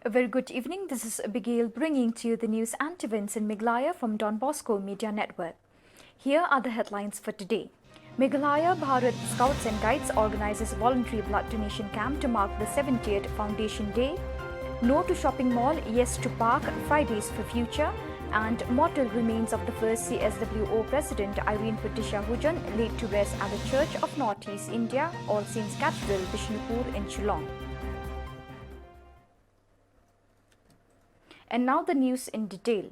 A very good evening. This is Abigail bringing to you the news and events in Meghalaya from Don Bosco Media Network. Here are the headlines for today. Meghalaya Scouts and Guides organizes a voluntary blood donation camp to mark the 70th Foundation Day. No to shopping mall, yes to park, Fridays for future. And mortal remains of the first CSWO President Irene Patricia Hujan laid to rest at the Church of North East India, All Saints Cathedral, Bishnupur in Shillong. And now the news in detail.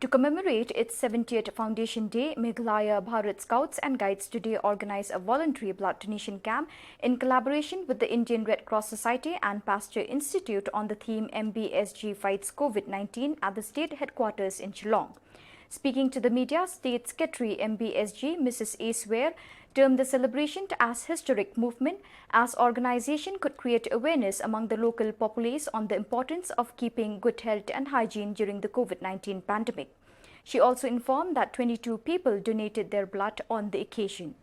To commemorate its 70th Foundation Day, Meghalaya Bharat Scouts and Guides today organize a voluntary blood donation camp in collaboration with the Indian Red Cross Society and Pasteur Institute on the theme MBSG Fights COVID-19 at the state headquarters in Shillong. Speaking to the media, State Secretary MBSG Mrs. A. Swear termed the celebration as historic movement as organization could create awareness among the local populace on the importance of keeping good health and hygiene during the COVID-19 pandemic. She also informed that 22 people donated their blood on the occasion.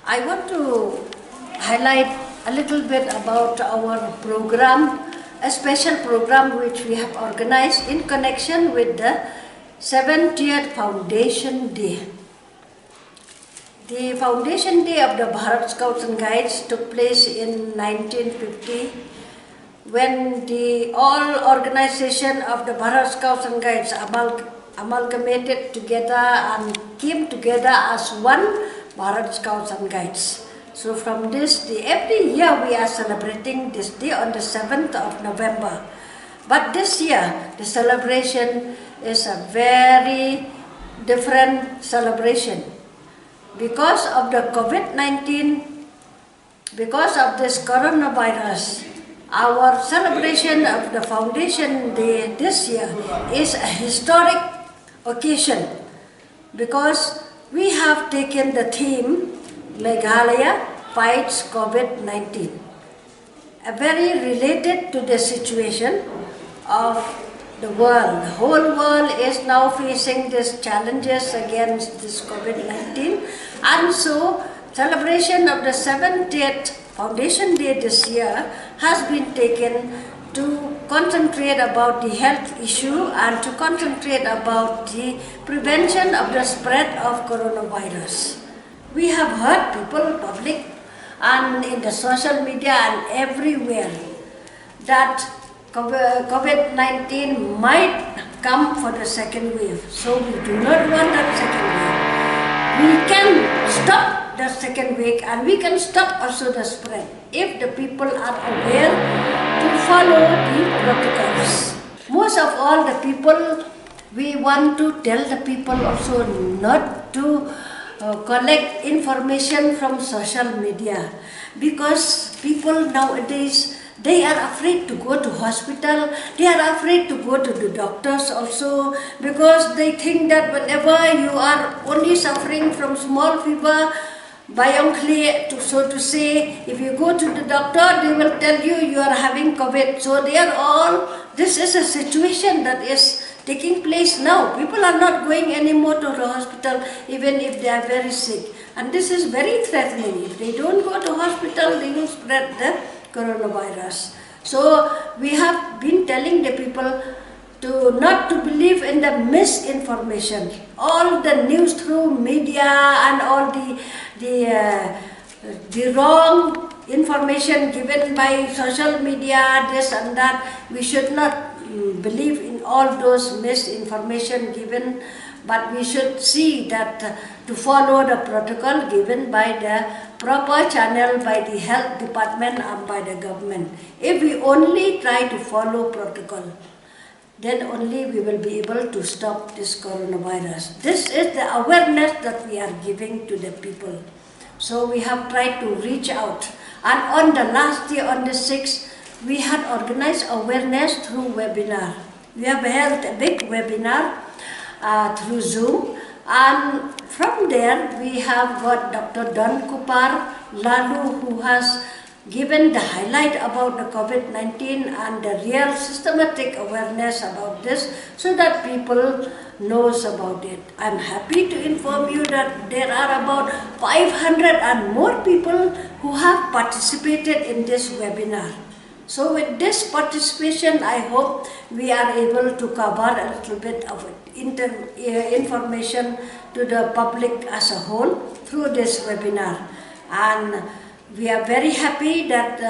I want to highlight a little bit about our program, a special program which we have organized in connection with the 70th Foundation Day. The Foundation Day of the Bharat Scouts and Guides took place in 1950 when the all organization of the Bharat Scouts and Guides amalgamated together and came together as one Bharat Scouts and Guides. So from this day, every year we are celebrating this day on the 7th of November. But this year, the celebration is a very different celebration. Because of the COVID-19, because of this coronavirus, our celebration of the Foundation Day this year is a historic occasion because we have taken the theme Meghalaya Fights COVID-19, very related to the situation of the world. The whole world is now facing these challenges against this COVID-19, and so celebration of the 70th Foundation Day this year has been taken to concentrate about the health issue and to concentrate about the prevention of the spread of coronavirus. We have heard people, public, and in the social media and everywhere that COVID-19 might come for the second wave. So we do not want that second wave. We can stop the second wave and we can stop also the spread if the people are aware to follow the protocols. Most of all the people, we want to tell the people also not to collect information from social media because people nowadays, they are afraid to go to hospital, they are afraid to go to the doctors also because they think that whenever you are only suffering from small fever, so to say, if you go to the doctor, they will tell you you are having COVID. So they are all, this is a situation that is taking place now. People are not going anymore to the hospital even if they are very sick. And this is very threatening. If they don't go to hospital, they will spread the coronavirus. So we have been telling the people to not to believe in the misinformation. All the news through media and all the wrong information given by social media, this and that, we should not believe in all those misinformation given, but we should see that to follow the protocol given by the proper channel by the health department and by the government. If we only try to follow protocol, then only we will be able to stop this coronavirus. This is the awareness that we are giving to the people. So we have tried to reach out. And on the last day, on the 6th, we had organized awareness through webinar. We have held a big webinar through Zoom. And from there, we have got Dr. Don Kupar Lalu, who has given the highlight about the COVID-19 and the real systematic awareness about this so that people knows about it. I'm happy to inform you that there are about 500 and more people who have participated in this webinar. So with this participation, I hope we are able to cover a little bit of information to the public as a whole through this webinar. And we are very happy that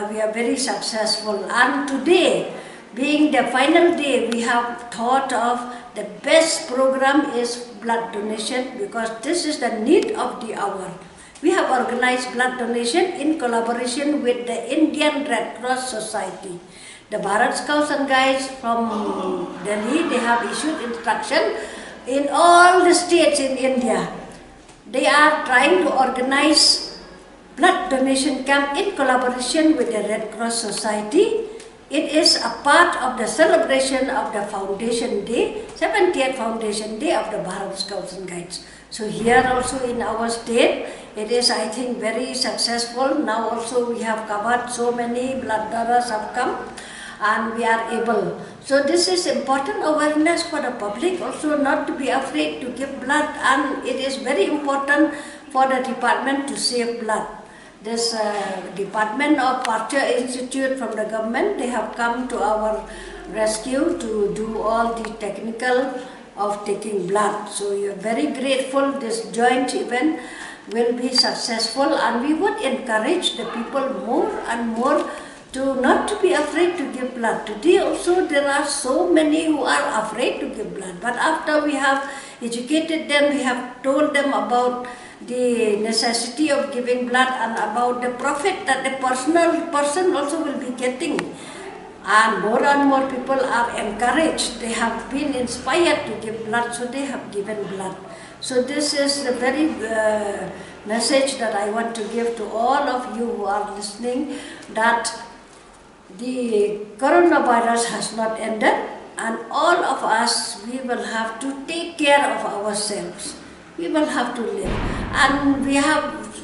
we are very successful. And today, being the final day, we have thought of the best program is blood donation because this is the need of the hour. We have organized blood donation in collaboration with the Indian Red Cross Society. The Bharat Scouts and Guides from Delhi, they have issued instruction in all the states in India. They are trying to organize blood donation camp in collaboration with the Red Cross Society. It is a part of the celebration of the Foundation Day, 70th Foundation Day of the Bharat Scouts and Guides. So here also in our state, it is, I think, very successful. Now also we have covered so many blood donors have come and we are able. So this is important awareness for the public also not to be afraid to give blood, and it is very important for the department to save blood. This Department of Parcher Institute from the government, they have come to our rescue to do all the technical of taking blood. So we are very grateful this joint event will be successful, and we would encourage the people more and more to not to be afraid to give blood. Today also there are so many who are afraid to give blood, but after we have educated them, we have told them about the necessity of giving blood and about the profit that the person also will be getting. And more people are encouraged. They have been inspired to give blood, so they have given blood. So this is the very message that I want to give to all of you who are listening, that the coronavirus has not ended, and all of us, we will have to take care of ourselves. We will have to live, and we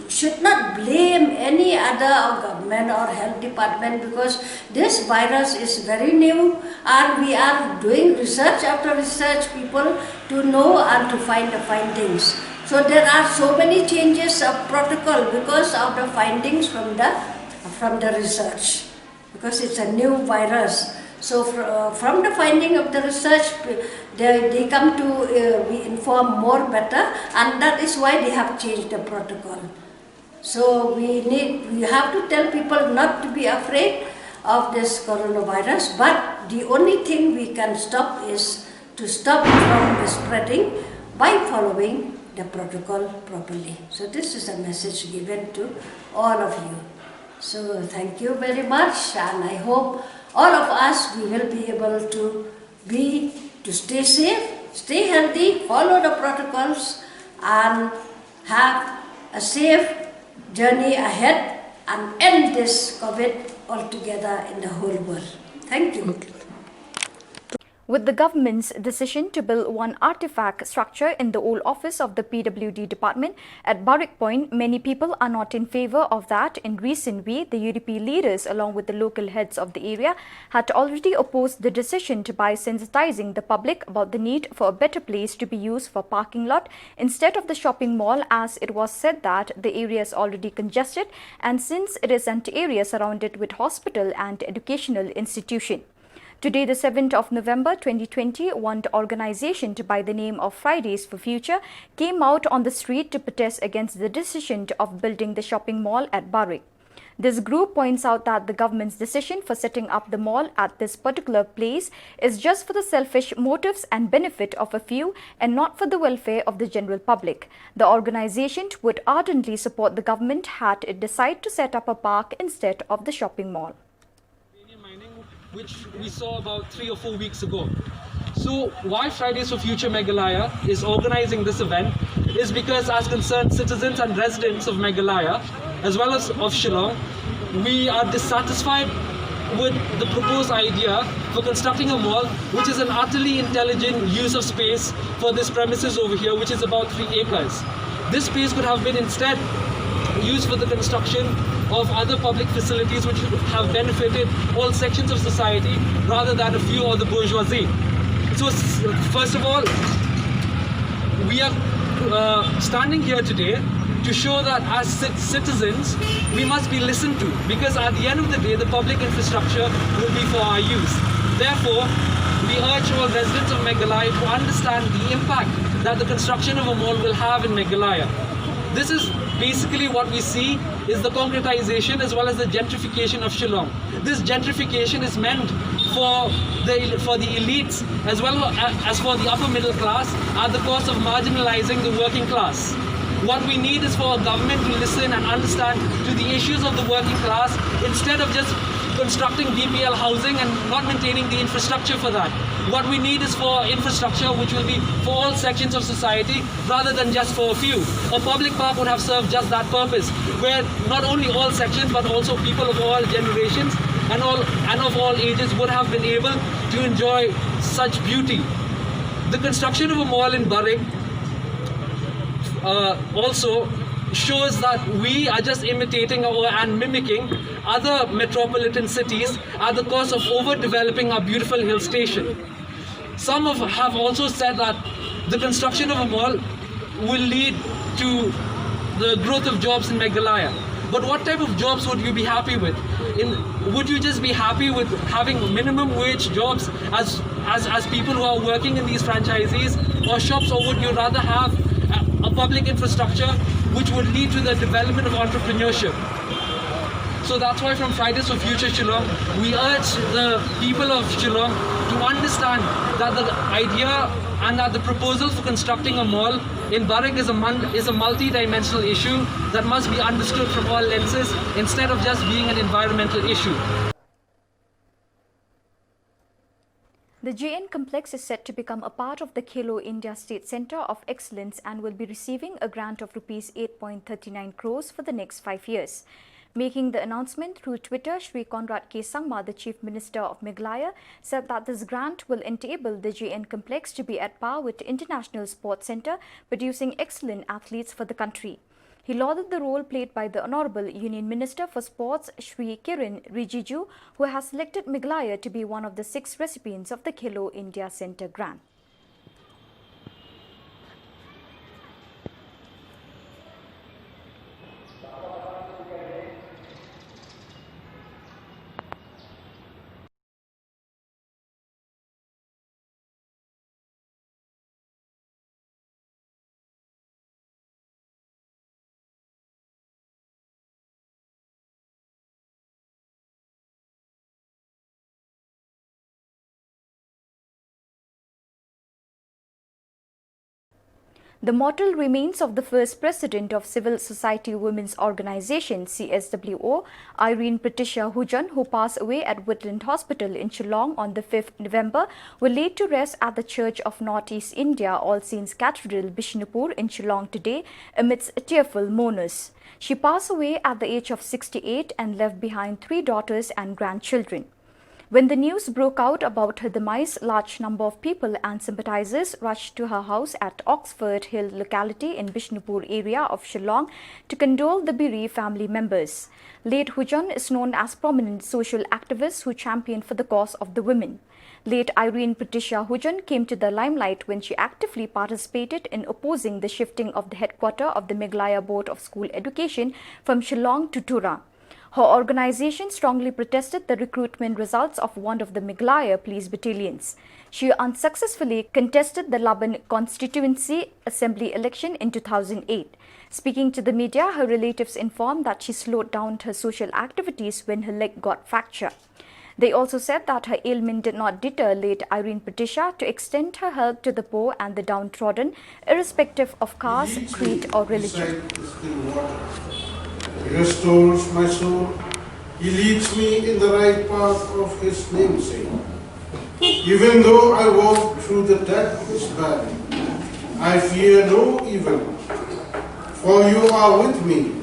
should not blame any other government or health department, because this virus is very new and we are doing research after research, people to know and to find the findings. So there are so many changes of protocol because of the findings from the research, because it's a new virus. So from the finding of the research, they come to be informed more better, and that is why they have changed the protocol. So we have to tell people not to be afraid of this coronavirus, but the only thing we can stop is to stop from the spreading by following the protocol properly. So this is a message given to all of you. So thank you very much, and I hope all of us, we will be able to stay safe, stay healthy, follow the protocols, and have a safe journey ahead and end this COVID altogether in the whole world. Thank you. Okay. With the government's decision to build one artifact structure in the old office of the PWD department at Barrick Point, many people are not in favor of that. In recent weeks, the UDP leaders along with the local heads of the area had already opposed the decision by sensitizing the public about the need for a better place to be used for parking lot instead of the shopping mall, as it was said that the area is already congested and since it is an area surrounded with hospital and educational institution. Today, the 7th of November 2020, one organization by the name of Fridays for Future came out on the street to protest against the decision of building the shopping mall at Barrick. This group points out that the government's decision for setting up the mall at this particular place is just for the selfish motives and benefit of a few and not for the welfare of the general public. The organization would ardently support the government had it decided to set up a park instead of the shopping mall, which we saw about 3 or 4 weeks ago. So why Fridays for Future Meghalaya is organizing this event is because, as concerned citizens and residents of Meghalaya as well as of Shillong, we are dissatisfied with the proposed idea for constructing a mall, which is an utterly intelligent use of space for this premises over here, which is about 3 acres. This space could have been instead used for the construction of other public facilities which have benefited all sections of society rather than a few or the bourgeoisie. So first of all, we are standing here today to show that as citizens, we must be listened to, because at the end of the day, the public infrastructure will be for our use. Therefore, we urge all residents of Meghalaya to understand the impact that the construction of a mall will have in Meghalaya. This is basically what we see is the concretization as well as the gentrification of Shillong. This gentrification is meant for the elites as well as for the upper middle class at the cost of marginalizing the working class. What we need is for a government to listen and understand to the issues of the working class instead of just constructing BPL housing and not maintaining the infrastructure for that. What we need is for infrastructure which will be for all sections of society rather than just for a few. A public park would have served just that purpose, where not only all sections but also people of all generations and of all ages would have been able to enjoy such beauty. The construction of a mall in Barig also shows that we are just imitating and mimicking other metropolitan cities at the cost of overdeveloping our beautiful hill station. Some have also said that the construction of a mall will lead to the growth of jobs in Meghalaya. But what type of jobs would you be happy with? Would you just be happy with having minimum wage jobs as people who are working in these franchisees or shops, or would you rather have a public infrastructure which would lead to the development of entrepreneurship? So that's why from Fridays for Future Shillong, we urge the people of Shillong to understand that the idea and that the proposal for constructing a mall in Barig is a multi-dimensional issue that must be understood from all lenses instead of just being an environmental issue. The JN complex is set to become a part of the Khelo India State Centre of Excellence and will be receiving a grant of Rs 8.39 crores for the next 5 years. Making the announcement through Twitter, Shri Conrad K. Sangma, the Chief Minister of Meghalaya, said that this grant will enable the JN complex to be at par with the International Sports Centre, producing excellent athletes for the country. He lauded the role played by the Honourable Union Minister for Sports, Shri Kiran Rijiju, who has selected Meghalaya to be one of the 6 recipients of the Khelo India Centre grant. The mortal remains of the first president of Civil Society Women's Organization CSWO, Irene Patricia Hujan, who passed away at Woodland Hospital in Shillong on the 5th November, were laid to rest at the Church of North East India All Saints Cathedral, Bishnupur in Shillong today amidst tearful mourners. She passed away at the age of 68 and left behind 3 daughters and grandchildren. When the news broke out about her demise, large number of people and sympathizers rushed to her house at Oxford Hill locality in Bishnupur area of Shillong to condole the bereaved family members. Late Hujan is known as prominent social activist who championed for the cause of the women. Late Irene Patricia Hujan came to the limelight when she actively participated in opposing the shifting of the headquarters of the Meghalaya Board of School Education from Shillong to Tura. Her organization strongly protested the recruitment results of one of the Meghalaya police battalions. She unsuccessfully contested the Laban constituency assembly election in 2008. Speaking to the media, her relatives informed that she slowed down her social activities when her leg got fractured. They also said that her ailment did not deter late Irene Patricia to extend her help to the poor and the downtrodden, irrespective of caste, creed or religion. He restores my soul. He leads me in the right path of his namesake. Even though I walk through the deathless valley, I fear no evil. For you are with me.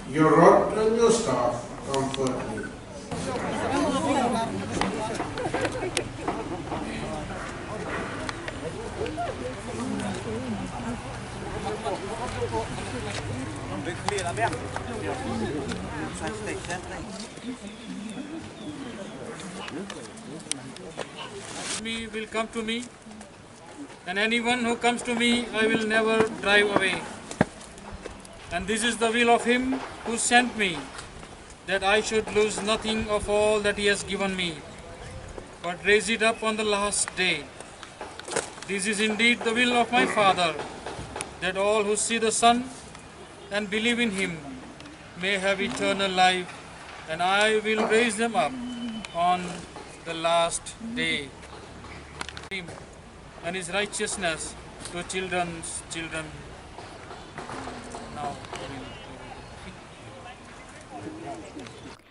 Your rod and your staff comfort me. Me will come to me, and anyone who comes to me I will never drive away. And this is the will of him who sent me, that I should lose nothing of all that he has given me, but raise it up on the last day. This is indeed the will of my Father, that all who see the Son and believe in him may have eternal life, and I will raise them up on the last day. Him and his righteousness to children's children. Now.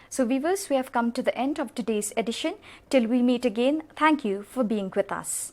So viewers, we have come to the end of today's edition. Till we meet again, thank you for being with us.